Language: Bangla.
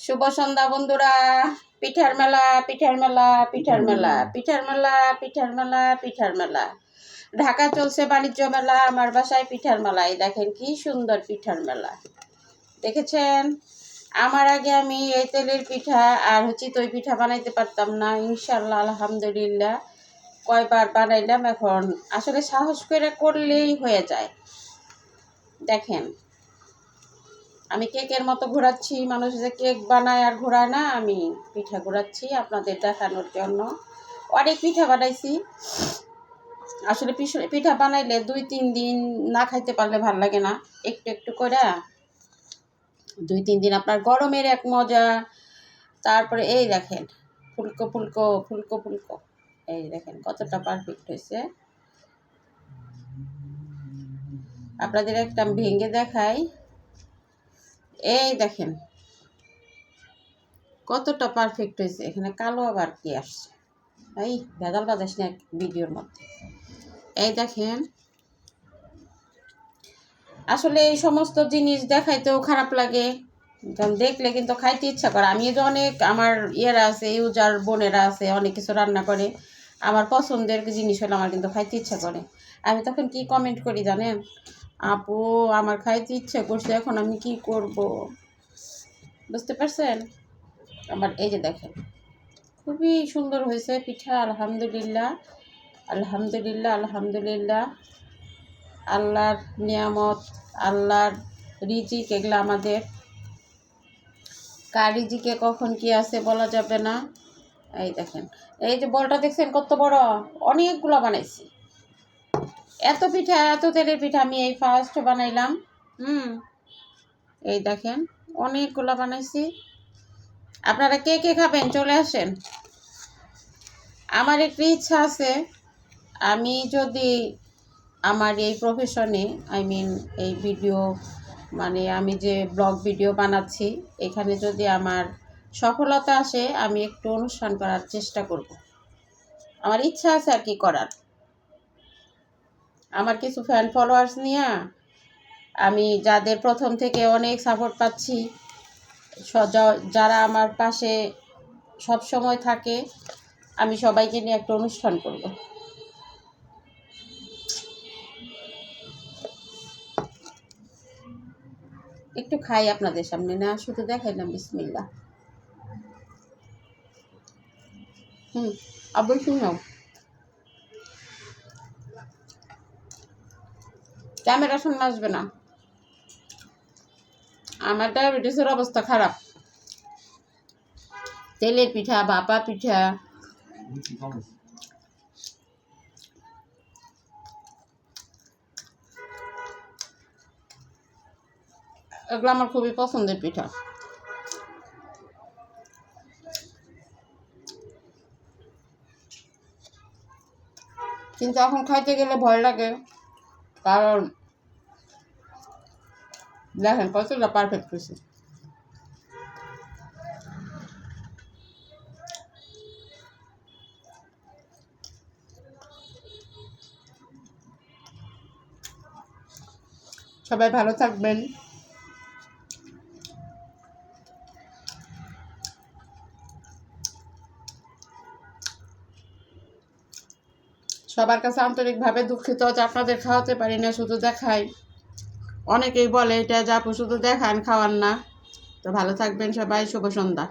শুভ সন্ধ্যা বন্ধুরা। পিঠার মেলা, পিঠার মেলা, পিঠার মেলা, পিঠার মেলা, পিঠার মেলা, পিঠার মেলা। ঢাকা চলছে বাণিজ্য মেলা, আমার বাসায় পিঠার মেলা। এই দেখেন কি সুন্দর পিঠার মেলা, দেখেছেন? আমার আগে আমি এই তেলের পিঠা আর চিতই পিঠা বানাইতে পারতাম না। ইনশাল্লাহ আলহামদুলিল্লাহ কয়বার বানাইলাম, এখন আসলে সাহস করে করলেই হয়ে যায়। দেখেন আমি কেকের মতো ঘোরাচ্ছি, মানুষ যে কেক বানায় আর ঘোরায় না, আমি পিঠা ঘোরাচ্ছি আপনাদের দেখানোর জন্য। অনেক পিঠা বানাইছি। আসলে পিঠা বানাইলে 2-3 দিন না খাইতে পারলে ভাল লাগে না। একটু একটু করে 2-3 দিন আপনার গরমের এক মজা। তারপরে এই দেখেন ফুলকো ফুলকো ফুলকো ফুলকো, এই দেখেন কতটা পারফেক্ট হয়েছে। আপনাদের একটা ভেঙে দেখাই, এই দেখেন কতটা পারফেক্ট হয়েছে। এখানে কালো আবার কি আসছে, এই ভেজাল বাজাস না ভিডিওর মধ্যে। এই দেখেন আসলে এই সমস্ত জিনিস দেখাইতেও খারাপ লাগে, দেখলে কিন্তু খাইতে ইচ্ছা করে। আমি যে অনেক আমার ইয়েরা আছে, ইউজার বোনেরা আছে, অনেক কিছু রান্না করে, আমার পছন্দের জিনিস হলে আমার কিন্তু খাইতে ইচ্ছা করে। আমি তখন কি কমেন্ট করি জানেন? আপু আমার খাইতে ইচ্ছা করছে, এখন আমি কি করব? বুঝতে পারছেন? আমার এই যে দেখেন খুবই সুন্দর হয়েছে পিঠা, আলহামদুলিল্লাহ আলহামদুলিল্লাহ আলহামদুলিল্লাহ। আল্লাহর নিয়ামত, আল্লাহর রিজিক, এগুলো আমাদের। কার রিজিকে কখন কি আছে বলা যাবে না। এই দেখেন এই যে বলটা দেখছেন কত বড়, অনেকগুলো বানাইছি। এত পিঠা, এত তেলের পিঠা আমি এই ফার্স্ট বানাইলাম। এই দেখেন অনেকগুলো বানাইছি। আপনারা কে কে খাবেন চলে আসেন। আমার একটু ইচ্ছা আছে, আমি যদি আমার এই প্রফেশনে এই ভিডিও মানে আমি যে ব্লগ ভিডিও বানাচ্ছি, এখানে যদি আমার সফলতা আসে, আমি একটু অনুষ্ঠান করার চেষ্টা করব। আমার ইচ্ছা আছে আর কি করার। আমার কিছু ফ্যান ফলোয়ার্স নিয়ে আমি যাদের প্রথম থেকে অনেক সাপোর্ট পাচ্ছি, যারা আমার পাশে সব সময় থাকে, আমি সবাইকে নিয়ে একটা অনুষ্ঠান করব। একটু খাই আপনাদের সামনে, না শুধু দেখাইলাম। বিসমিল্লাহ। অবশ্যই নাও। ক্যামেরা সামনে আসবে না, আমার ডায়াবেটিসের অবস্থা খারাপ। তেলের পিঠা, ভাপা পিঠা, এগুলো আমার খুবই পছন্দের পিঠা। কিন্তু এখন খাইতে গেলে ভয় লাগে, কারণ দেখেন কতটা পারফেক্ট হয়েছে। সবাই ভালো থাকবেন। সবার কাছে আন্তরিকভাবে দুঃখিত যে আপনাদের খাওয়াতে পারি না, শুধু দেখাই। অনেকেই বলে এটা যে আপু শুধু দেখান, খাওয়ান না। তো ভালো থাকবেন সবাই, শুভ সন্ধ্যা।